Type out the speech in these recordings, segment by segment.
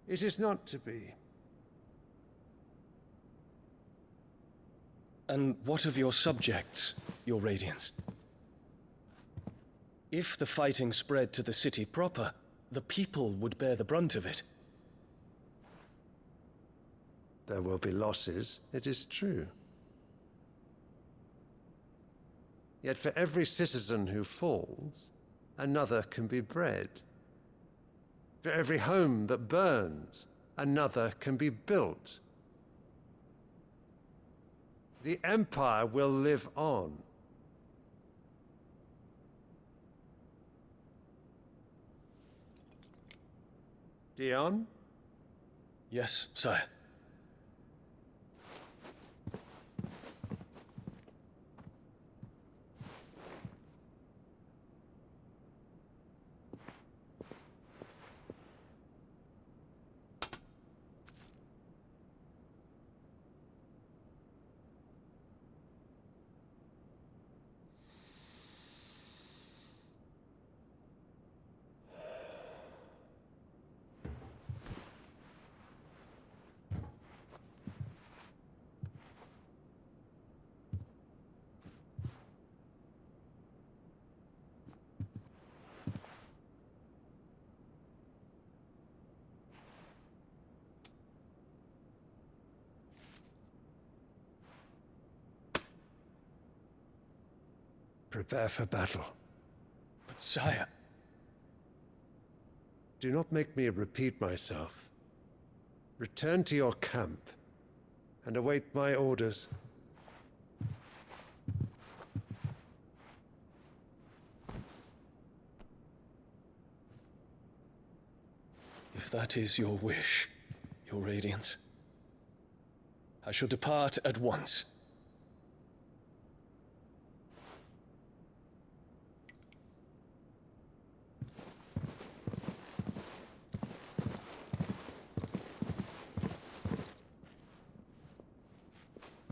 It is not to be. And what of your subjects, your Radiance? If the fighting spread to the city proper, the people would bear the brunt of it. There will be losses, it is true. Yet for every citizen who falls, another can be bred. For every home that burns, another can be built. The Empire will live on. Dion? Yes, sire. Prepare for battle. But sire... Do not make me repeat myself. Return to your camp and await my orders. If that is your wish, your Radiance, I shall depart at once.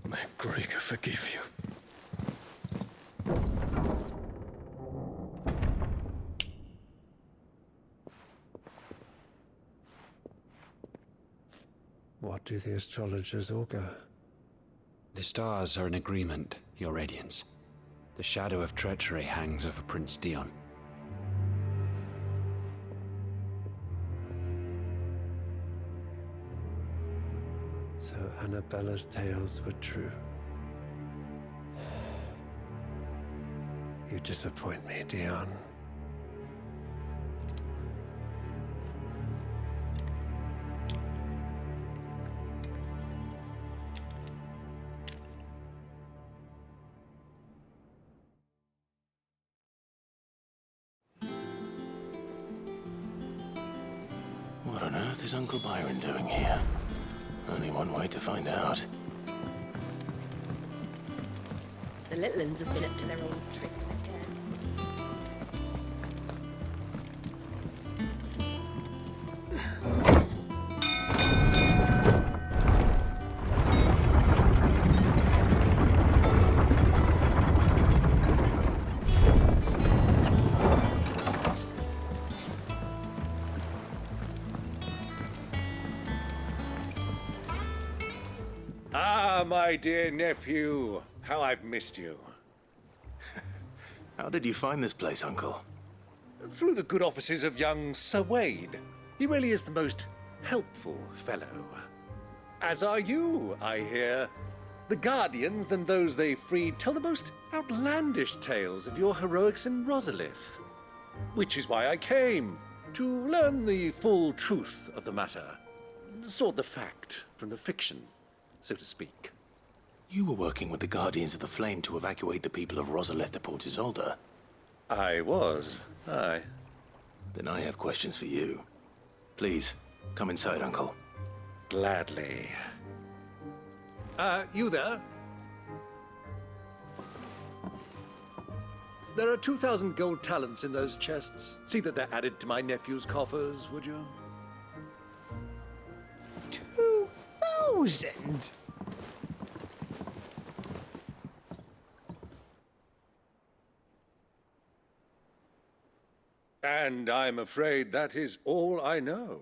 May Gregor forgive you. What do the astrologers augur? The stars are in agreement, Your Radiance. The shadow of treachery hangs over Prince Dion. So Annabella's tales were true. You disappoint me, Dion. What on earth is Uncle Byron doing here? Only one way to find out. The little ones have been up to their old tricks again. Ah, my dear nephew. How I've missed you. How did you find this place, Uncle? Through the good offices of young Sir Wade. He really is the most helpful fellow. As are you, I hear. The Guardians and those they freed tell the most outlandish tales of your heroics in Rosalith. Which is why I came, to learn the full truth of the matter. Sort the fact from the fiction, so to speak. You were working with the Guardians of the Flame to evacuate the people of Rosalith to Port Isolde. I was, aye. Then I have questions for you. Please, come inside, Uncle. Gladly. You there? There are 2,000 gold talents in those chests. See that they're added to my nephew's coffers, would you? 2,000? And I'm afraid that is all I know.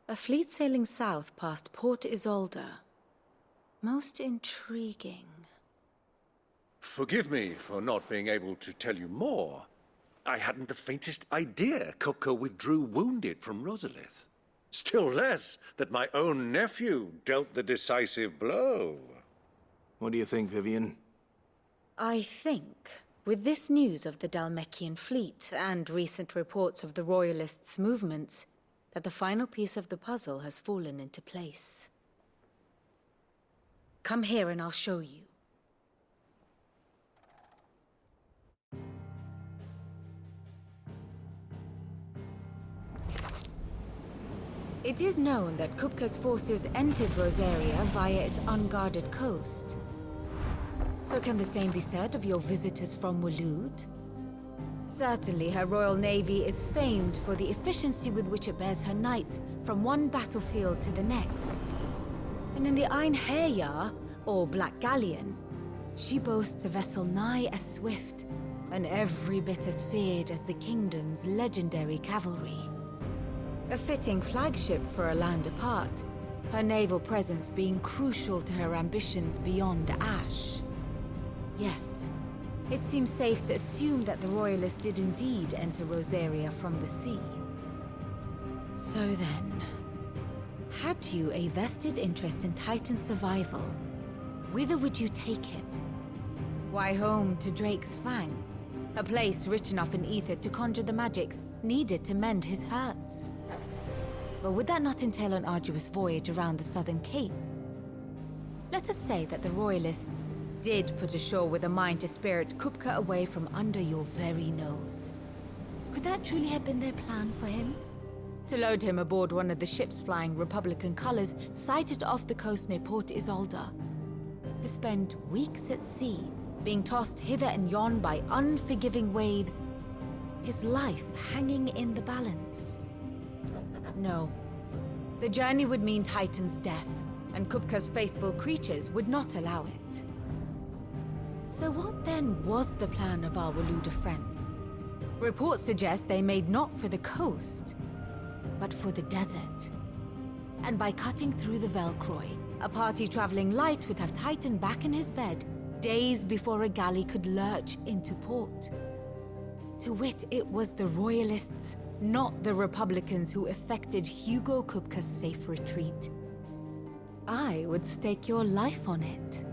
A fleet sailing south past Port Isolde. Most intriguing. Forgive me for not being able to tell you more. I hadn't the faintest idea Kupka withdrew wounded from Rosalith. Still less that my own nephew dealt the decisive blow. What do you think, Vivian? I think, with this news of the Dalmekian fleet and recent reports of the Royalists' movements, that the final piece of the puzzle has fallen into place. Come here and I'll show you. It is known that Kupka's forces entered Rosaria via its unguarded coast. So can the same be said of your visitors from Waloed? Certainly, her royal navy is famed for the efficiency with which it bears her knights from one battlefield to the next. And in the Einherjar, or Black Galleon, she boasts a vessel nigh as swift and every bit as feared as the kingdom's legendary cavalry. A fitting flagship for a land apart, her naval presence being crucial to her ambitions beyond Ash. Yes, it seems safe to assume that the Royalists did indeed enter Rosaria from the sea. So then, had you a vested interest in Titan's survival, whither would you take him? Why, home to Drake's Fang, a place rich enough in ether to conjure the magics needed to mend his hurts. But would that not entail an arduous voyage around the southern cape? Let us say that the Royalists did put ashore with a mind to spirit Kupka away from under your very nose. Could that truly have been their plan for him? To load him aboard one of the ships flying Republican colors sighted off the coast near Port Isolde. To spend weeks at sea, being tossed hither and yon by unforgiving waves, his life hanging in the balance. No. The journey would mean Titan's death, and Kupka's faithful creatures would not allow it. So what then was the plan of our Waluda friends? Reports suggest they made not for the coast, but for the desert. And by cutting through the Velcroy, a party traveling light would have Titan back in his bed days before a galley could lurch into port. To wit, it was the Royalists, not the Republicans, who effected Hugo Kupka's safe retreat. I would stake your life on it.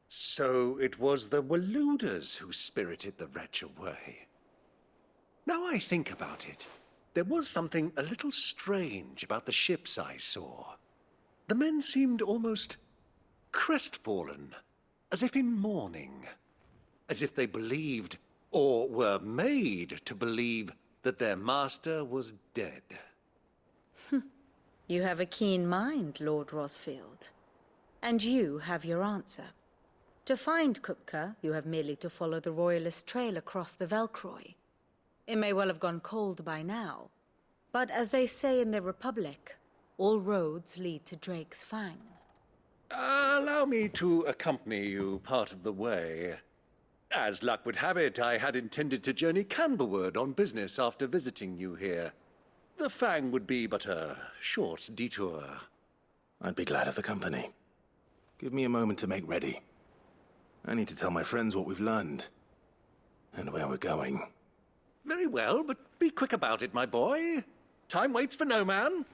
So it was the Waluders who spirited the wretch away. Now I think about it, there was something a little strange about the ships I saw. The men seemed almost crestfallen, as if in mourning, as if they believed, or were made to believe, that their master was dead. You have a keen mind, Lord Rosfield. And you have your answer. To find Kupka, you have merely to follow the Royalist trail across the Velcroy. It may well have gone cold by now, but as they say in the Republic, all roads lead to Drake's Fang. Allow me to accompany you part of the way. As luck would have it, I had intended to journey Canverward on business after visiting you here. The Fang would be but a short detour. I'd be glad of the company. Give me a moment to make ready. I need to tell my friends what we've learned, and where we're going. Very well, but be quick about it, my boy. Time waits for no man.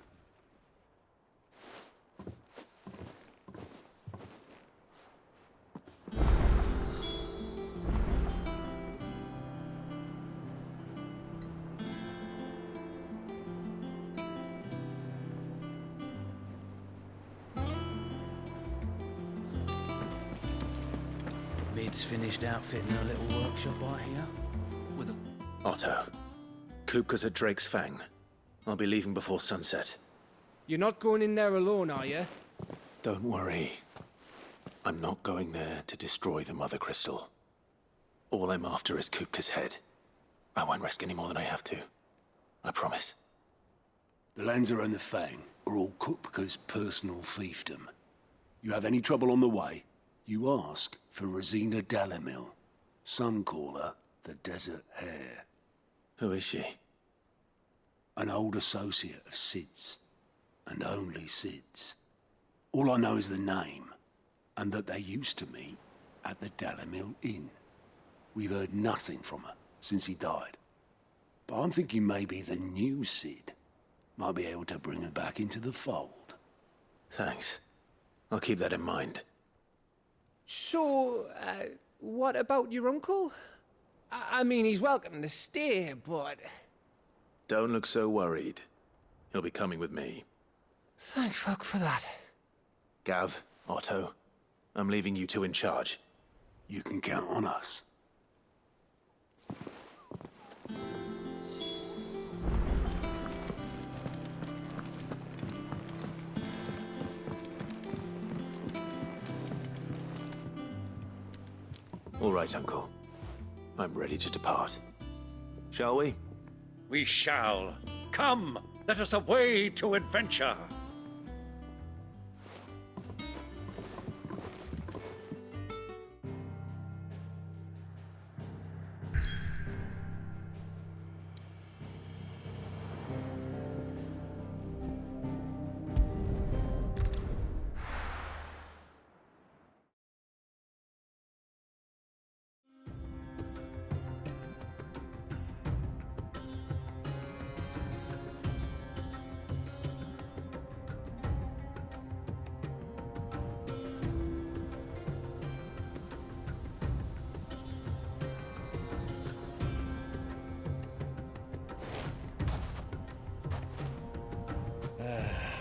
Mid's finished outfitting her little workshop out here. With a... Otto, Kupka's at Drake's Fang. I'll be leaving before sunset. You're not going in there alone, are you? Don't worry. I'm not going there to destroy the Mother Crystal. All I'm after is Kupka's head. I won't risk any more than I have to. I promise. The lands around the Fang are all Kupka's personal fiefdom. You have any trouble on the way, you ask for Rosina Dalamil. Some call her the Desert Hare. Who is she? An old associate of Sid's, and only Sid's. All I know is the name, and that they used to meet at the Dalamil Inn. We've heard nothing from her since he died. But I'm thinking maybe the new Sid might be able to bring her back into the fold. Thanks. I'll keep that in mind. So, what about your uncle? I mean, he's welcome to stay, but... Don't look so worried. He'll be coming with me. Thank fuck for that. Gav, Otto, I'm leaving you two in charge. You can count on us. All right, Uncle. I'm ready to depart. Shall we? We shall. Come, let us away to adventure.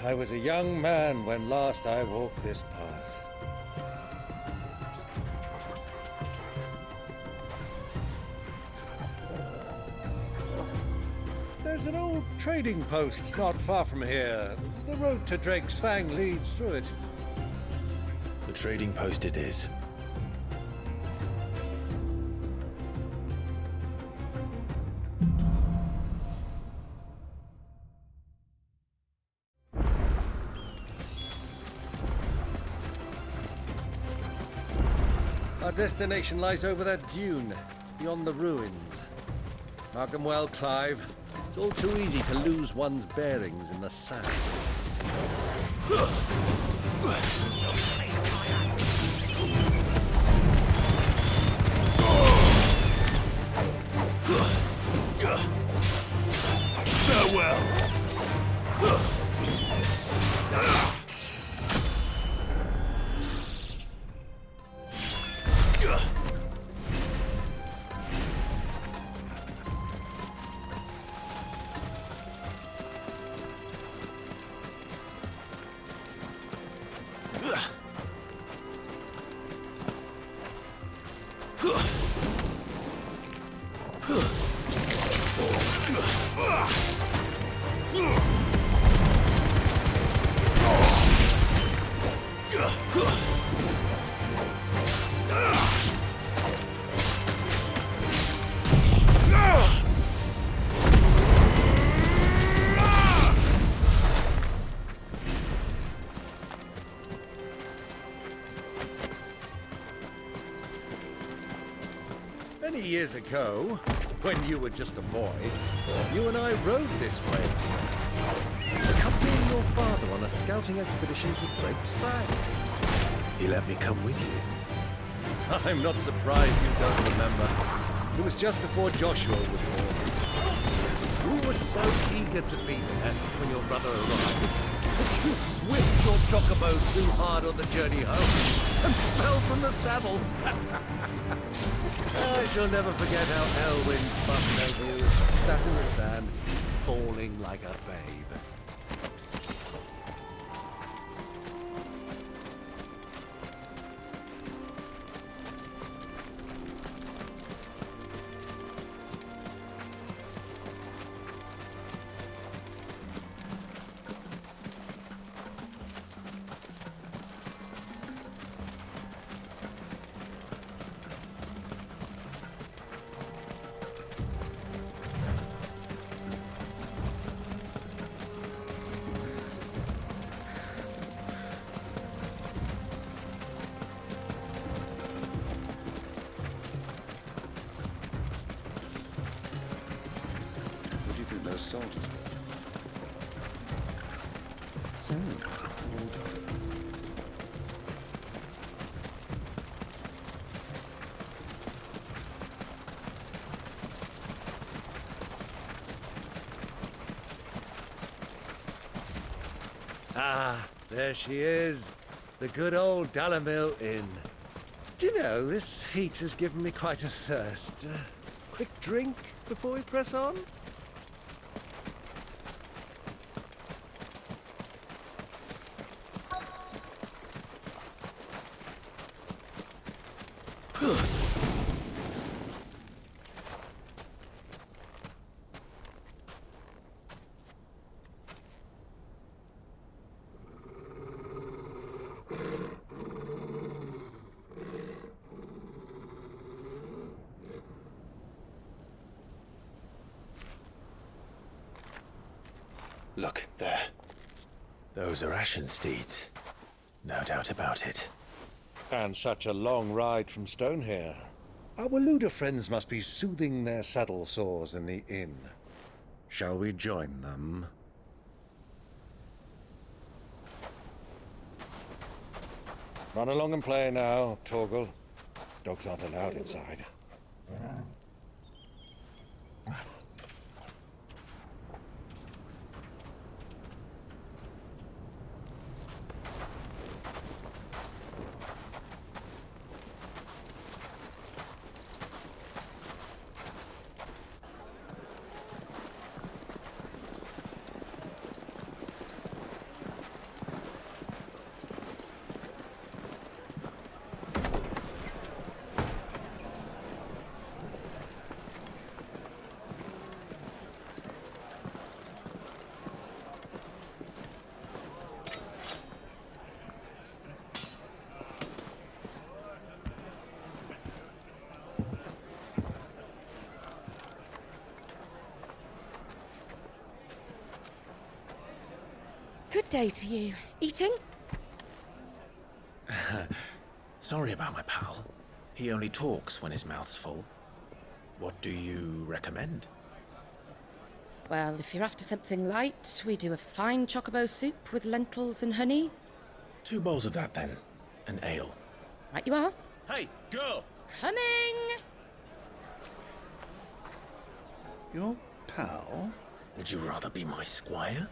I was a young man when last I walked this path. There's an old trading post not far from here. The road to Drake's Fang leads through it. The trading post it is. Our destination lies over that dune, beyond the ruins. Mark 'em well, Clive. It's all too easy to lose one's bearings in the sand. Farewell! Many years ago, when you were just a boy, you and I rode this way together, accompanying your father on a scouting expedition to Drake's Fang. He let me come with you. I'm not surprised you don't remember. It was just before Joshua was born. You were so eager to be there when your brother arrived that you whipped your chocobo too hard on the journey home and fell from the saddle. I shall never forget how Elwyn bumped over you as you sat in the sand, falling like a babe. those soldiers were. So, all done. Ah, there she is. The good old Dalamil Inn. Do you know, this heat has given me quite a thirst. Quick drink before we press on? Look, there. Those are Ashen steeds. No doubt about it. And such a long ride from Stonehair. Our Waluda friends must be soothing their saddle sores in the inn. Shall we join them? Run along and play now, Torgal. Dogs aren't allowed inside. Good day to you. Eating? Sorry about my pal. He only talks when his mouth's full. What do you recommend? Well, if you're after something light, we do a fine chocobo soup with lentils and honey. 2 bowls of that, then. An ale. Right you are. Hey, girl! Coming! Your pal? Would you rather be my squire?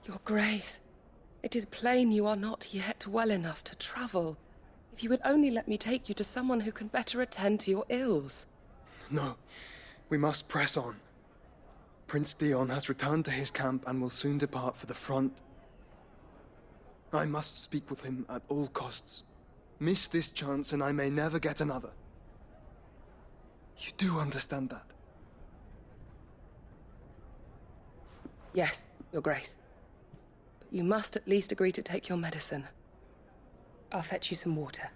Your Grace, it is plain you are not yet well enough to travel. If you would only let me take you to someone who can better attend to your ills. No, we must press on. Prince Theon has returned to his camp and will soon depart for the front. I must speak with him at all costs. Miss this chance and I may never get another. You do understand that? Yes, Your Grace. But you must at least agree to take your medicine. I'll fetch you some water.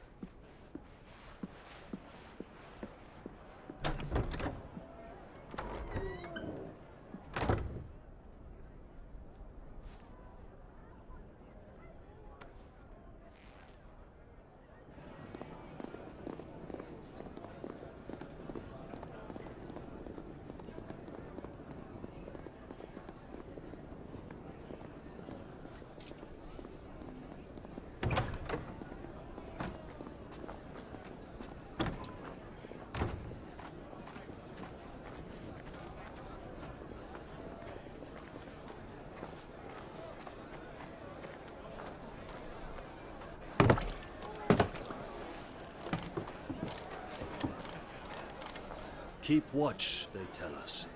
keep watch, they tell us.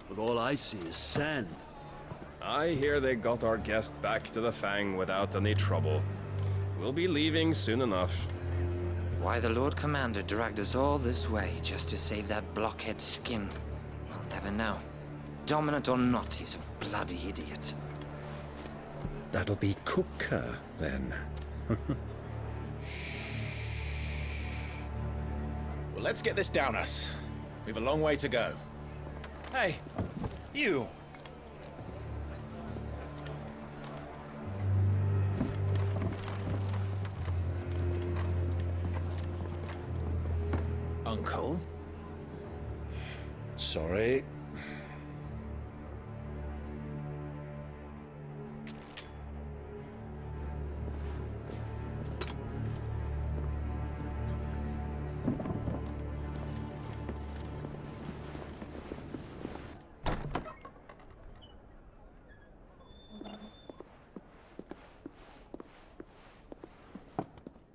But all I see is sand. I hear they got our guest back to the Fang without any trouble. We'll be leaving soon enough. Why the Lord Commander dragged us all this way just to save that blockhead skin, we'll never know. Dominant or not, he's a bloody idiot. That'll be Kupka, then. Well, let's get this down us. We've a long way to go. Hey, you! Uncle? Sorry.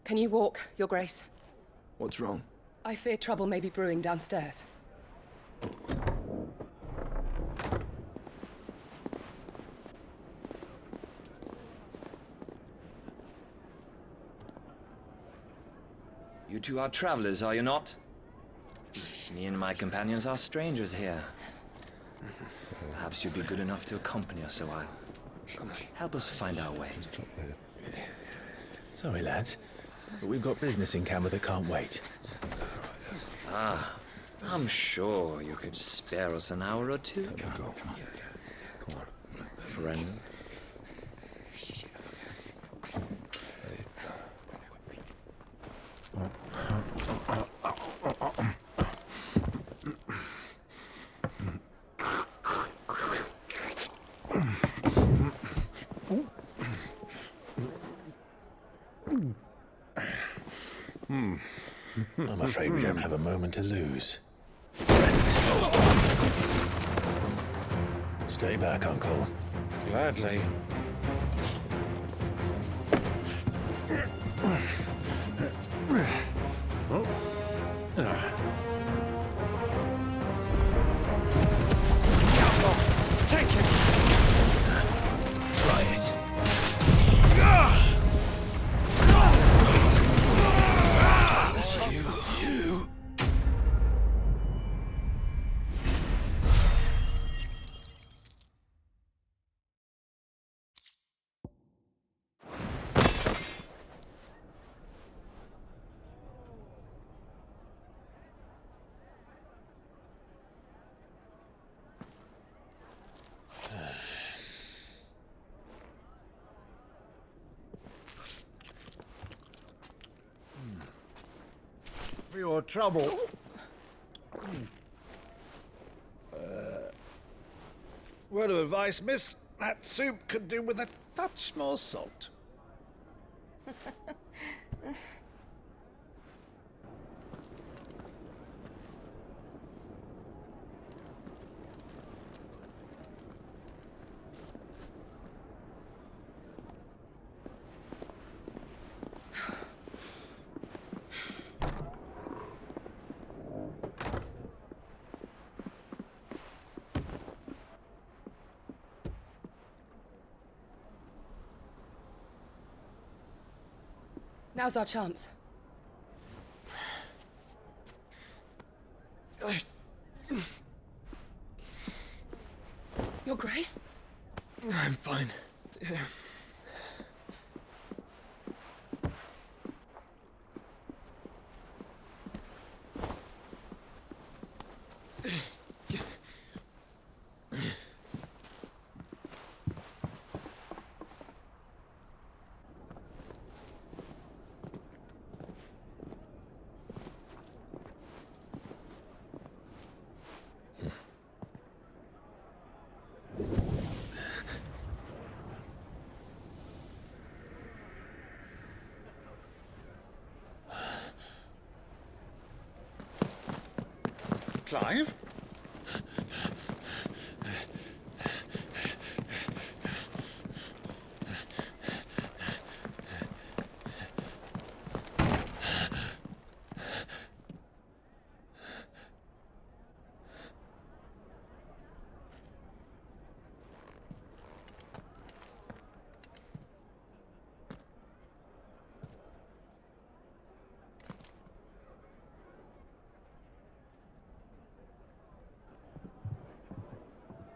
Can you walk, Your Grace? What's wrong? I fear trouble may be brewing downstairs. You two are travelers, are you not? Me and my companions are strangers here. Perhaps you'd be good enough to accompany us a while. Help us find our way. Sorry, lads, but we've got business in camera that can't wait. Ah, I'm sure you could spare us an hour or two. Come on. Friend. I'm afraid we don't have a moment to lose. Stay back, Uncle. Gladly. Take it! Try it. You. For your trouble. Word of advice, miss. That soup could do with a touch more salt. Now's our chance. Your Grace? I'm fine. Clive?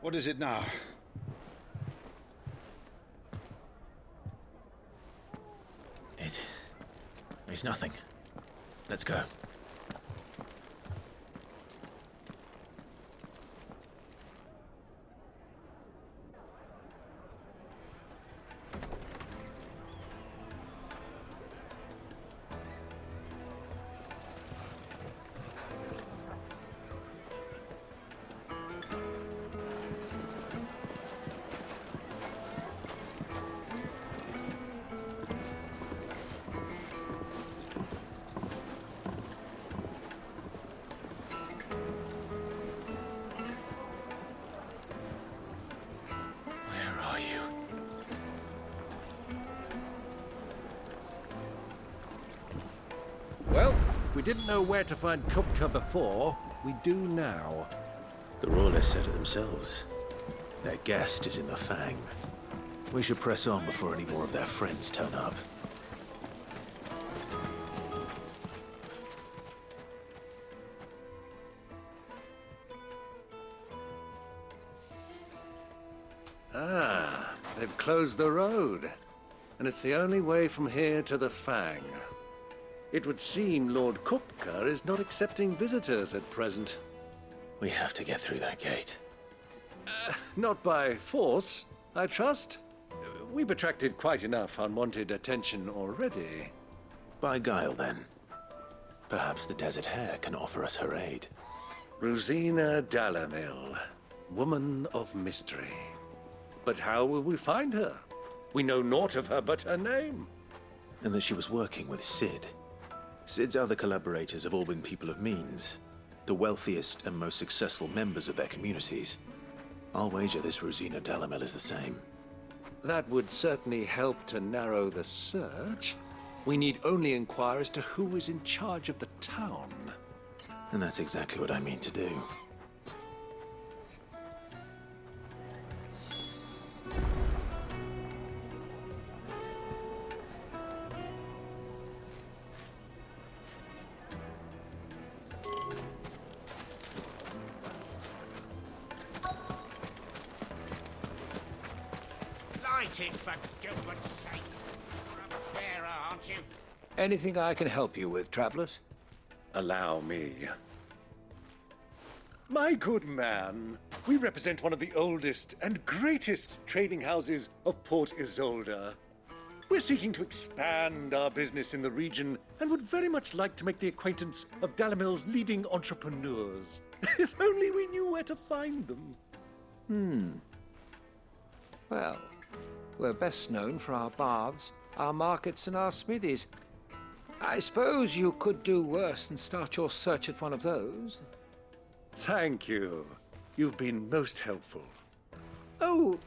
What is it now? It's nothing. Let's go. Well, we didn't know where to find Kupka before. We do now. The Royalists said it themselves. Their guest is in the Fang. We should press on before any more of their friends turn up. Ah, they've closed the road. And it's the only way from here to the Fang. It would seem Lord Kupka is not accepting visitors at present. We have to get through that gate. Not by force, I trust. We've attracted quite enough unwanted attention already. By guile, then. Perhaps the Desert Hare can offer us her aid. Rosina Dalamil, woman of mystery. But how will we find her? We know naught of her but her name. And that she was working with Cid. Cid's other collaborators have all been people of means, the wealthiest and most successful members of their communities. I'll wager this Rosina Dalamel is the same. That would certainly help to narrow the search. We need only inquire as to who is in charge of the town. And that's exactly what I mean to do. For Gilbert's sake. You're a bearer, aren't you? Anything I can help you with, travelers? Allow me. My good man, we represent one of the oldest and greatest trading houses of Port Isolde. We're seeking to expand our business in the region and would very much like to make the acquaintance of Dalamil's leading entrepreneurs. If only we knew where to find them. Well, we're best known for our baths, our markets, and our smithies. I suppose you could do worse than start your search at one of those. Thank you. You've been most helpful. Oh,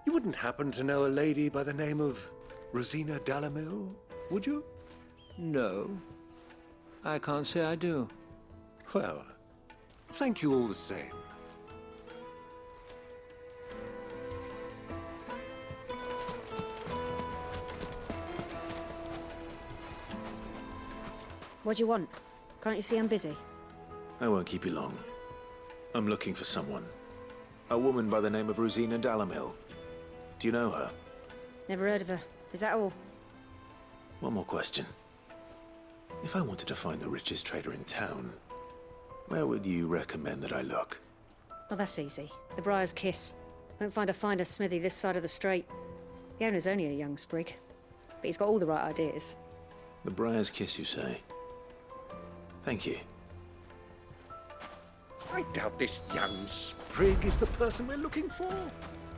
you wouldn't happen to know a lady by the name of Rosina Dalamil, would you? No. I can't say I do. Well, thank you all the same. What do you want? Can't you see I'm busy? I won't keep you long. I'm looking for someone. A woman by the name of Rosina Dalamil. Do you know her? Never heard of her. Is that all? One more question. If I wanted to find the richest trader in town, where would you recommend that I look? Well, that's easy. The Briar's Kiss. Won't find a finer smithy this side of the strait. The owner's only a young sprig, but he's got all the right ideas. The Briar's Kiss, you say? Thank you. I doubt this young sprig is the person we're looking for.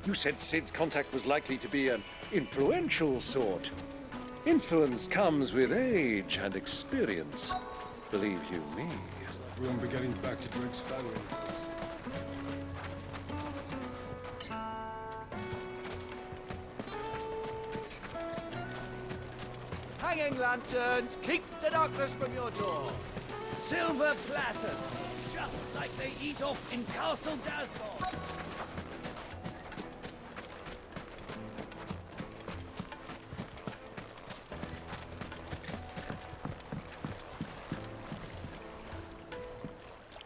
You said Cid's contact was likely to be an influential sort. Influence comes with age and experience. Believe you me. We won't be getting back to Drake's family. Hanging lanterns, keep the darkness from your door. Silver platters, just like they eat off in Castle Dasmore.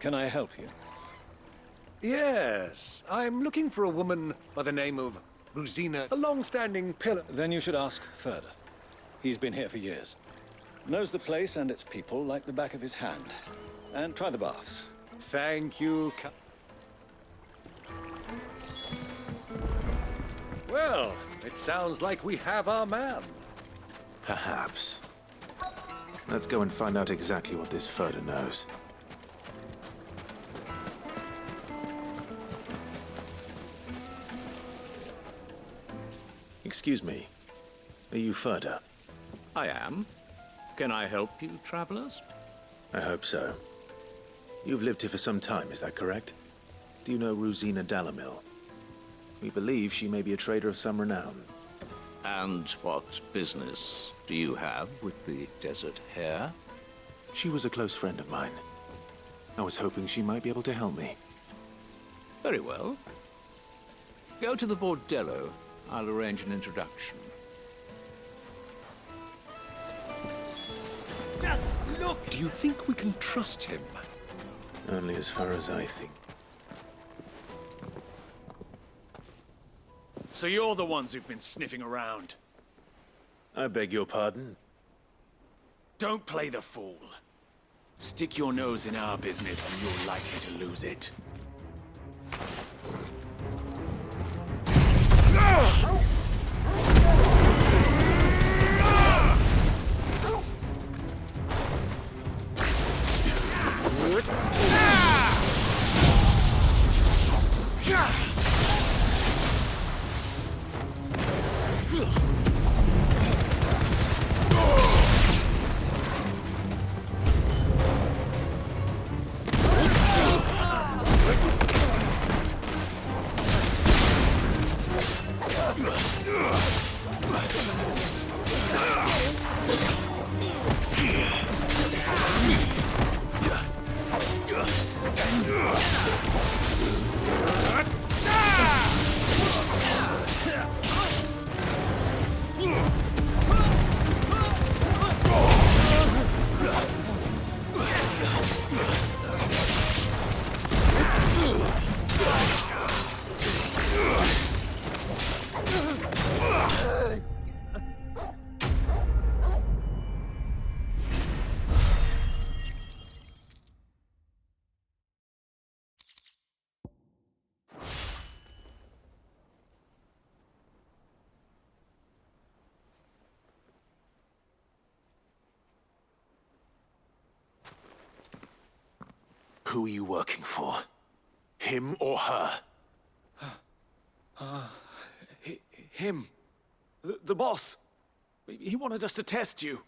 Can I help you? Yes, I'm looking for a woman by the name of Rosina, a long-standing pillar. Then you should ask Furder. He's been here for years. Knows the place and its people like the back of his hand. And try the baths. Thank you, Well, it sounds like we have our man. Perhaps. Let's go and find out exactly what this Furder knows. Excuse me. Are you Furder? I am. Can I help you, travelers? I hope so. You've lived here for some time, is that correct? Do you know Rosina Dalamil? We believe she may be a trader of some renown. And what business do you have with the Desert Hare? She was a close friend of mine. I was hoping she might be able to help me. Very well. Go to the Bordello. I'll arrange an introduction. Just look! Do you think we can trust him? Only as far as I think. So you're the ones who've been sniffing around. I beg your pardon? Don't play the fool. Stick your nose in our business and you're likely to lose it. Who are you working for? Him or her? Him. The boss. He wanted us to test you.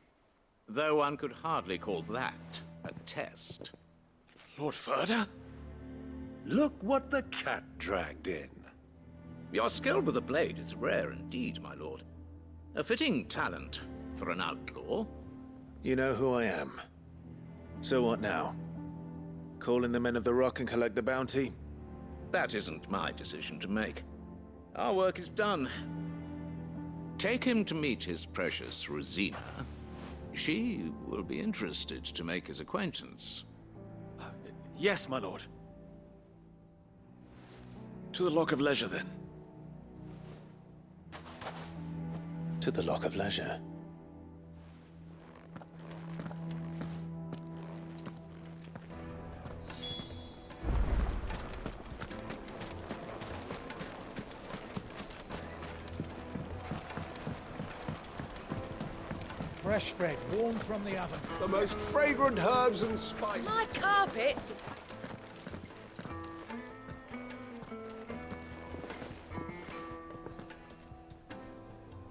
Though one could hardly call that a test. Lord Furder? Look what the cat dragged in. Your skill with the blade is rare indeed, my lord. A fitting talent for an outlaw. You know who I am. So what now? Call in the men of the Rock and collect the bounty? That isn't my decision to make. Our work is done. Take him to meet his precious Rosina. She will be interested to make his acquaintance. Yes, my lord. To the Lock of Leisure, then. To the Lock of Leisure. Fresh bread, warm from the oven. The most fragrant herbs and spices. My carpet!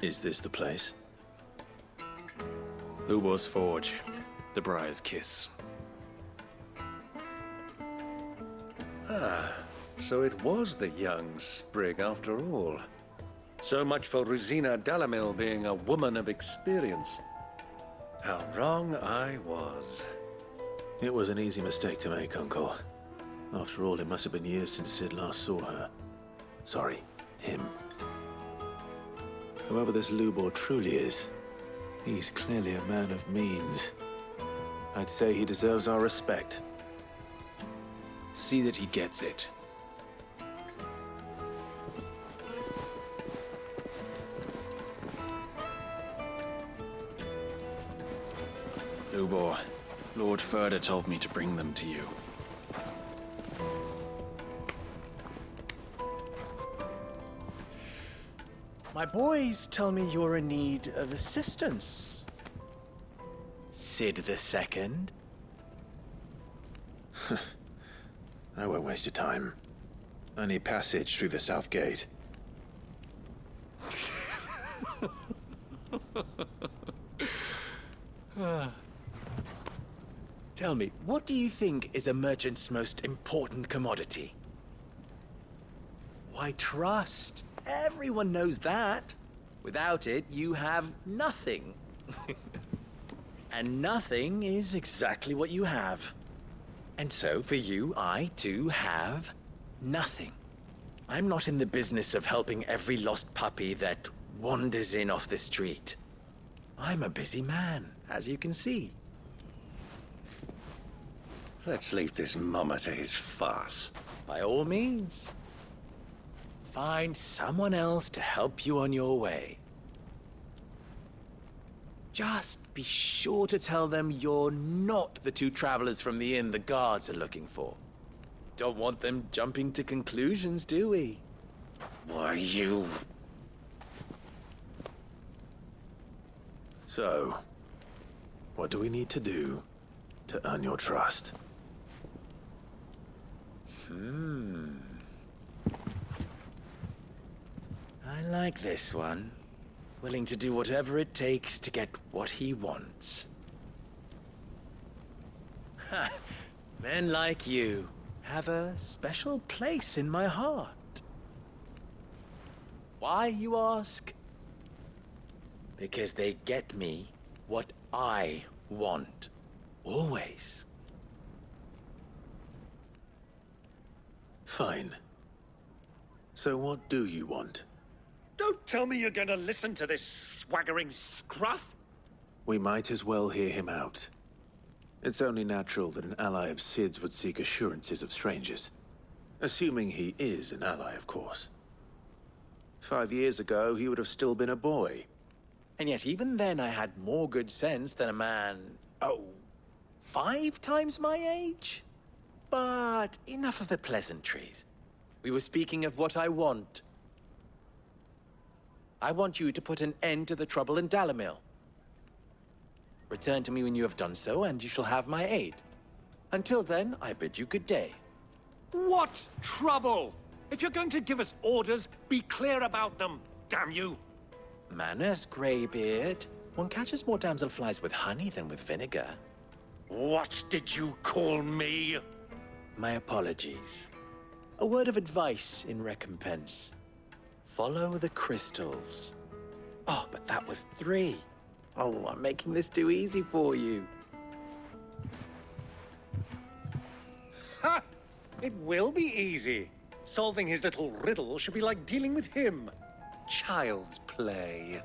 Is this the place? Ubor's Forge. The Briar's Kiss. Ah, so it was the young sprig after all. So much for Rosina Dalamil being a woman of experience. How wrong I was. It was an easy mistake to make, Uncle. After all, it must have been years since Sid last saw her. Sorry, him. Whoever this Lubor truly is, he's clearly a man of means. I'd say he deserves our respect. See that he gets it. Lubor, Lord Furder told me to bring them to you. My boys tell me you're in need of assistance. Sid the Second? I won't waste your time. I need passage through the south gate. Tell me, what do you think is a merchant's most important commodity? Why, trust. Everyone knows that. Without it, you have nothing. And nothing is exactly what you have. And so, for you, I, too, have nothing. I'm not in the business of helping every lost puppy that wanders in off the street. I'm a busy man, as you can see. Let's leave this mummer to his farce. By all means. Find someone else to help you on your way. Just be sure to tell them you're not the two travelers from the inn the guards are looking for. Don't want them jumping to conclusions, do we? Why, you... So, what do we need to do to earn your trust? I like this one. Willing to do whatever it takes to get what he wants. Ha! Men like you have a special place in my heart. Why, you ask? Because they get me what I want. Always. Fine. So what do you want? Don't tell me you're going to listen to this swaggering scruff! We might as well hear him out. It's only natural that an ally of Sid's would seek assurances of strangers. Assuming he is an ally, of course. 5 years ago, he would have still been a boy. And yet even then I had more good sense than a man, 5 times my age? But enough of the pleasantries. We were speaking of what I want. I want you to put an end to the trouble in Dalamil. Return to me when you have done so, and you shall have my aid. Until then, I bid you good day. What trouble? If you're going to give us orders, be clear about them, damn you! Manners, Greybeard. One catches more damselflies with honey than with vinegar. What did you call me? My apologies. A word of advice in recompense. Follow the crystals. Oh, but that was 3. Oh, I'm making this too easy for you. Ha! It will be easy. Solving his little riddle should be like dealing with him. Child's play.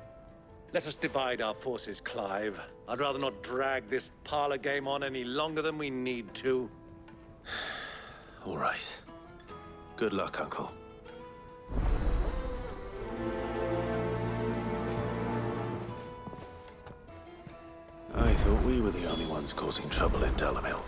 Let us divide our forces, Clive. I'd rather not drag this parlor game on any longer than we need to. All right. Good luck, Uncle. I thought we were the only ones causing trouble in Dalamil.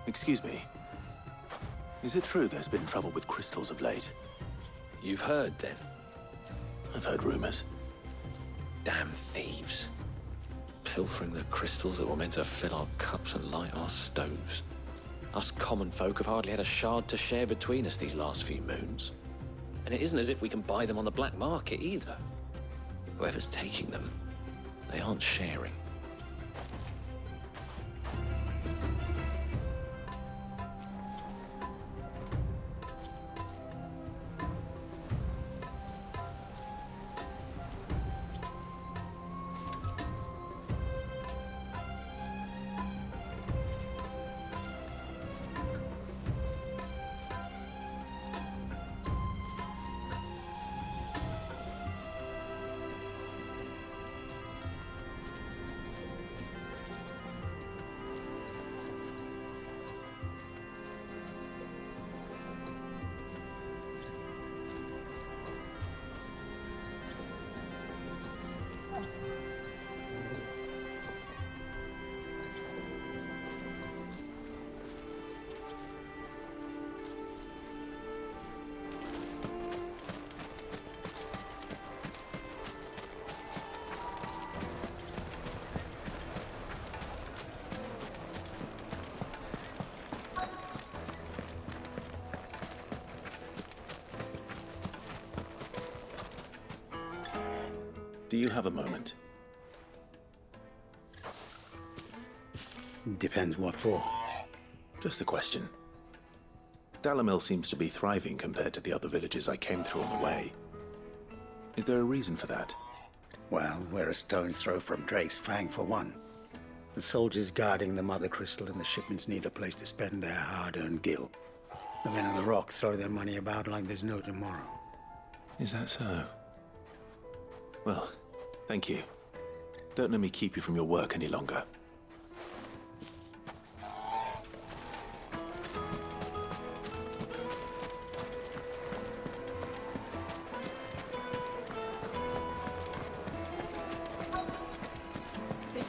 Excuse me. Is it true there's been trouble with crystals of late? You've heard, then? I've heard rumors. Damn thieves. Pilfering the crystals that were meant to fill our cups and light our stoves. Us common folk have hardly had a shard to share between us these last few moons. And it isn't as if we can buy them on the black market, either. Whoever's taking them, they aren't sharing. Do you have a moment? Depends what for. Just a question. Dalamil seems to be thriving compared to the other villages I came through on the way. Is there a reason for that? Well, we're a stone's throw from Drake's Fang, for one. The soldiers guarding the Mother Crystal and the shipments need a place to spend their hard-earned gil. The men on the rock throw their money about like there's no tomorrow. Is that so? Well, thank you. Don't let me keep you from your work any longer.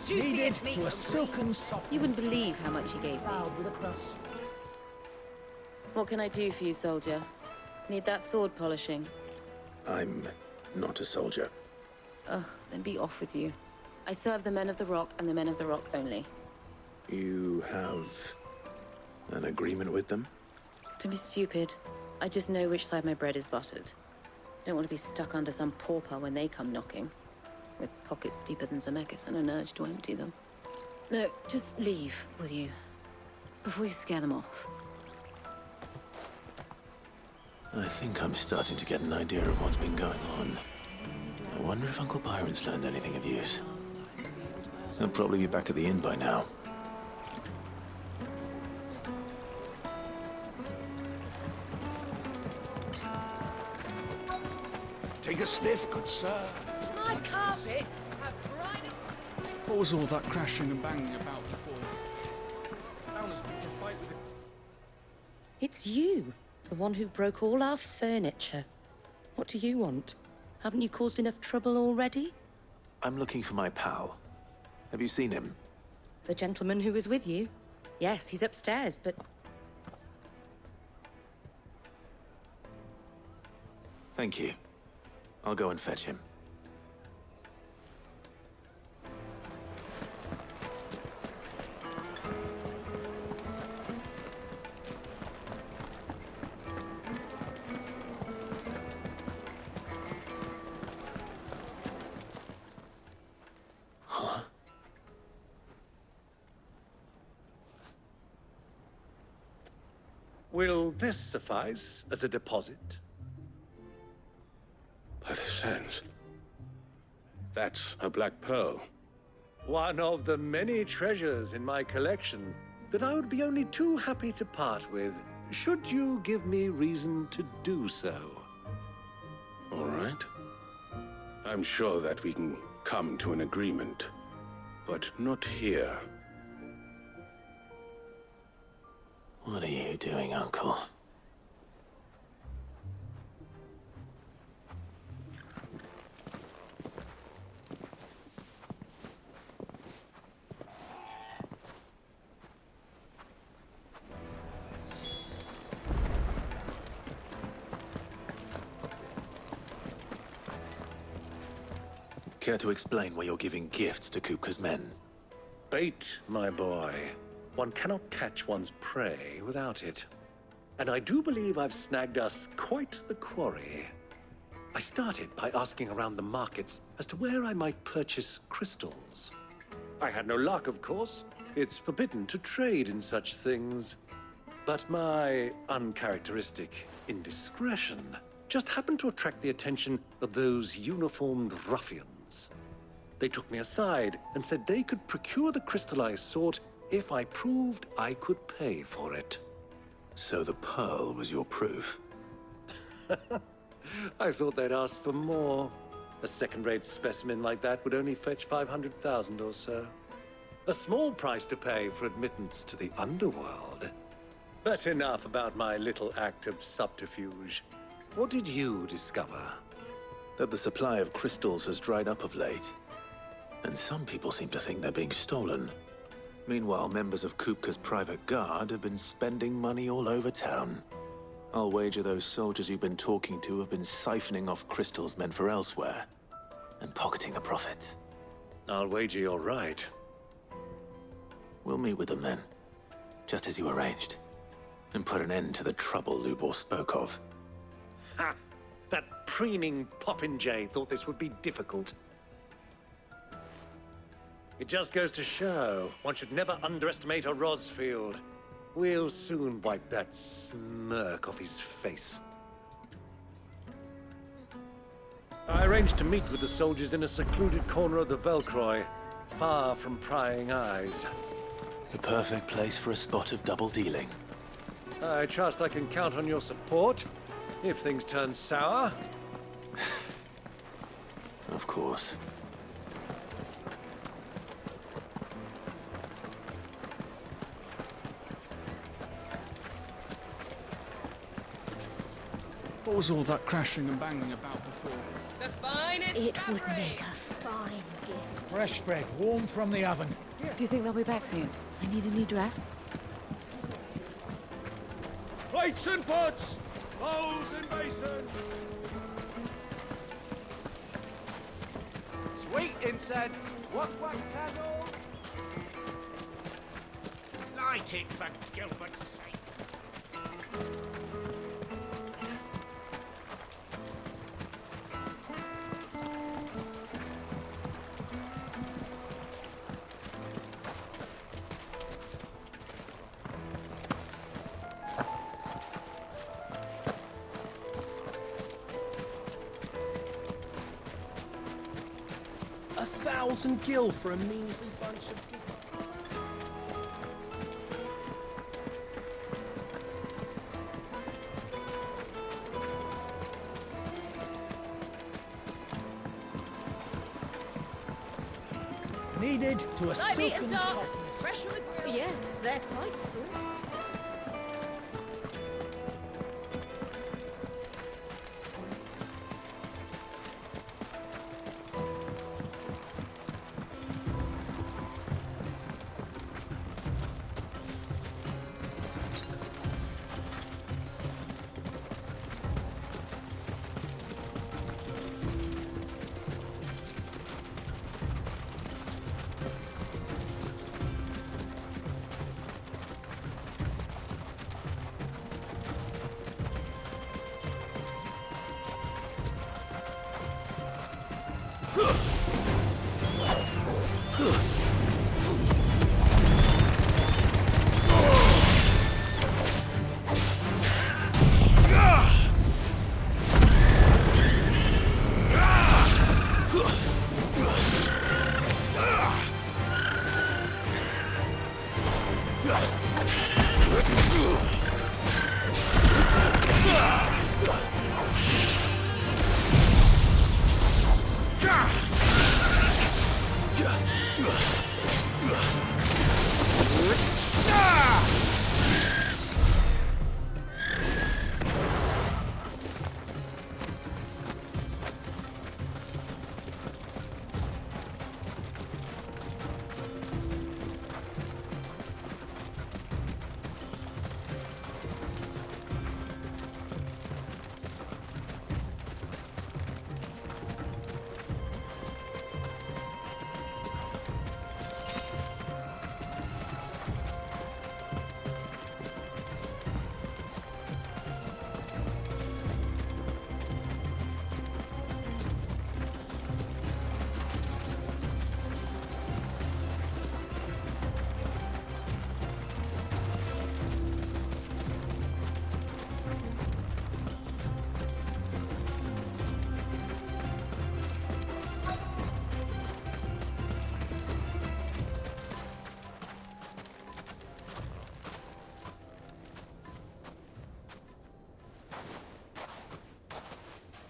Juiciest meat. To a silken soft. You wouldn't believe how much he gave me. With a crust. What can I do for you, soldier? Need that sword polishing? I'm not a soldier. Ugh, then be off with you. I serve the men of the Rock and the men of the Rock only. You have an agreement with them? Don't be stupid. I just know which side my bread is buttered. Don't want to be stuck under some pauper when they come knocking. With pockets deeper than Zemeckis and an urge to empty them. No, just leave, will you? Before you scare them off. I think I'm starting to get an idea of what's been going on. I wonder if Uncle Byron's learned anything of use. He'll probably be back at the inn by now. Take a sniff, good sir. My carpets have bright. What was all that crashing and banging about before? It's you, the one who broke all our furniture. What do you want? Haven't you caused enough trouble already? I'm looking for my pal. Have you seen him? The gentleman who was with you? Yes, he's upstairs, but... Thank you. I'll go and fetch him. Will this suffice as a deposit? By the sands. That's a black pearl. One of the many treasures in my collection that I would be only too happy to part with, should you give me reason to do so. All right. I'm sure that we can come to an agreement, but not here. What are you doing, Uncle? Care to explain why you're giving gifts to Kupka's men? Bait, my boy. One cannot catch one's prey without it. And I do believe I've snagged us quite the quarry. I started by asking around the markets as to where I might purchase crystals. I had no luck, of course. It's forbidden to trade in such things. But my uncharacteristic indiscretion just happened to attract the attention of those uniformed ruffians. They took me aside and said they could procure the crystal I sought if I proved I could pay for it. So the pearl was your proof? I thought they'd ask for more. A second-rate specimen like that would only fetch 500,000 or so. A small price to pay for admittance to the underworld. But enough about my little act of subterfuge. What did you discover? That the supply of crystals has dried up of late. And some people seem to think they're being stolen. Meanwhile, members of Kupka's private guard have been spending money all over town. I'll wager those soldiers you've been talking to have been siphoning off crystals meant for elsewhere, and pocketing the profits. I'll wager you're right. We'll meet with them then, just as you arranged, and put an end to the trouble Lubor spoke of. Ha! That preening popinjay thought this would be difficult. It just goes to show one should never underestimate a Rosfield. We'll soon wipe that smirk off his face. I arranged to meet with the soldiers in a secluded corner of the Velcroy, far from prying eyes. The perfect place for a spot of double dealing. I trust I can count on your support if things turn sour. Of course. What was all that crashing and banging about before? The finest It would fabric. make a fine gift. Fresh bread, warm from the oven. Do you think they'll be back soon? I need a new dress. Plates and pots! Bowls and basins! Sweet incense! Wax candle! Light it for Gilbert's sake. $1,000 for a measly bunch of... Needed to a Light meat silken and dark, softness. fresh from the grill. Yes, they're quite sweet.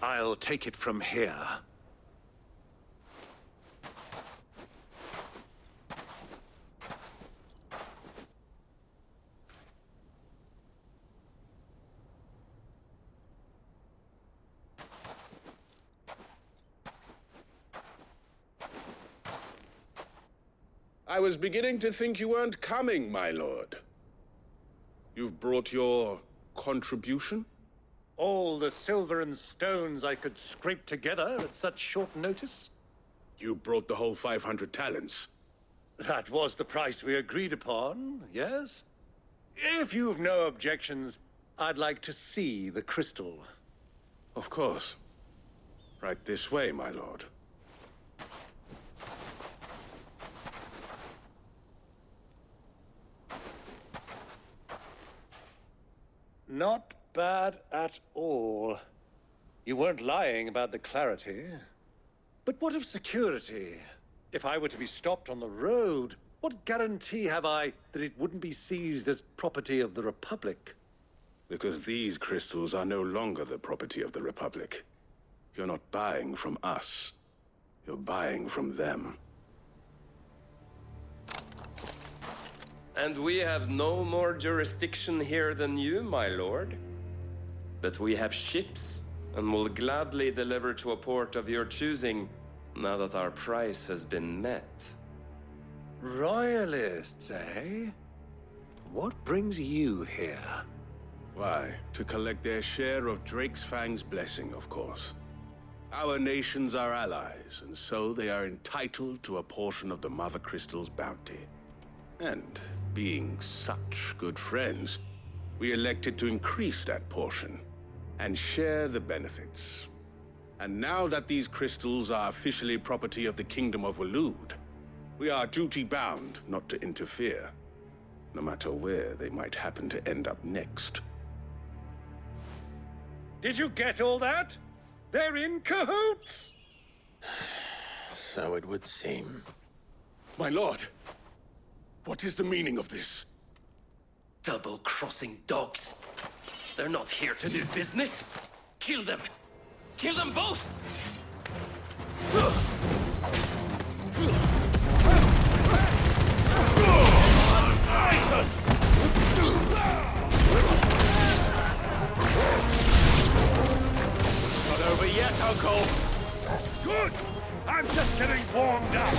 I'll take it from here. I was beginning to think you weren't coming, my lord. You've brought your contribution? All the silver and stones I could scrape together at such short notice? You brought the whole 500 talents. That was the price we agreed upon, yes? If you've no objections, I'd like to see the crystal. Of course. Right this way, my lord. Not bad at all. You weren't lying about the clarity. But what of security? If I were to be stopped on the road, what guarantee have I that it wouldn't be seized as property of the Republic? Because these crystals are no longer the property of the Republic. You're not buying from us. You're buying from them. And we have no more jurisdiction here than you, my lord. But we have ships, and will gladly deliver to a port of your choosing, now that our price has been met. Royalists, eh? What brings you here? Why, to collect their share of Drake's Fang's blessing, of course. Our nations are allies, and so they are entitled to a portion of the Mother Crystal's bounty. And being such good friends, we elected to increase that portion and share the benefits. And now that these crystals are officially property of the Kingdom of Waloed, we are duty-bound not to interfere, no matter where they might happen to end up next. Did you get all that? They're in cahoots! So it would seem. My lord, what is the meaning of this? Double-crossing dogs. They're not here to do business. Kill them! Kill them both! Not over yet, Uncle! Good! I'm just getting warmed up!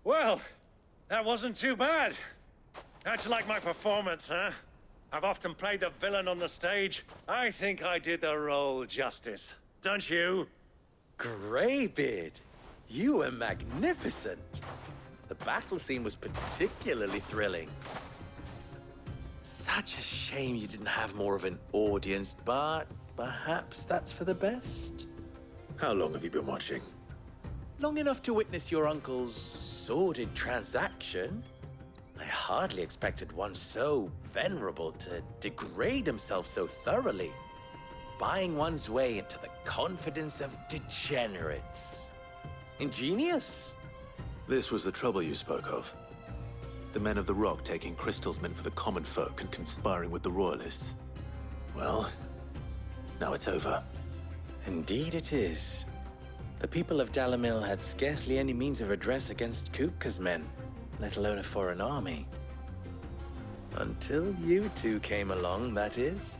Well, that wasn't too bad. How'd you like my performance, huh? I've often played the villain on the stage. I think I did the role justice. Don't you? Greybeard, you were magnificent. The battle scene was particularly thrilling. Such a shame you didn't have more of an audience, but perhaps that's for the best. How long have you been watching? Long enough to witness your uncle's sordid transaction. I hardly expected one so venerable to degrade himself so thoroughly, buying one's way into the confidence of degenerates. Ingenious. This was the trouble you spoke of. The men of the Rock taking crystals meant for the common folk and conspiring with the Royalists. Well, now it's over. Indeed it is. The people of Dalamil had scarcely any means of redress against Kupka's men, let alone a foreign army. Until you two came along, that is.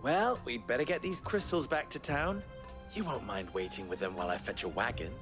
Well, we'd better get these crystals back to town. You won't mind waiting with them while I fetch a wagon.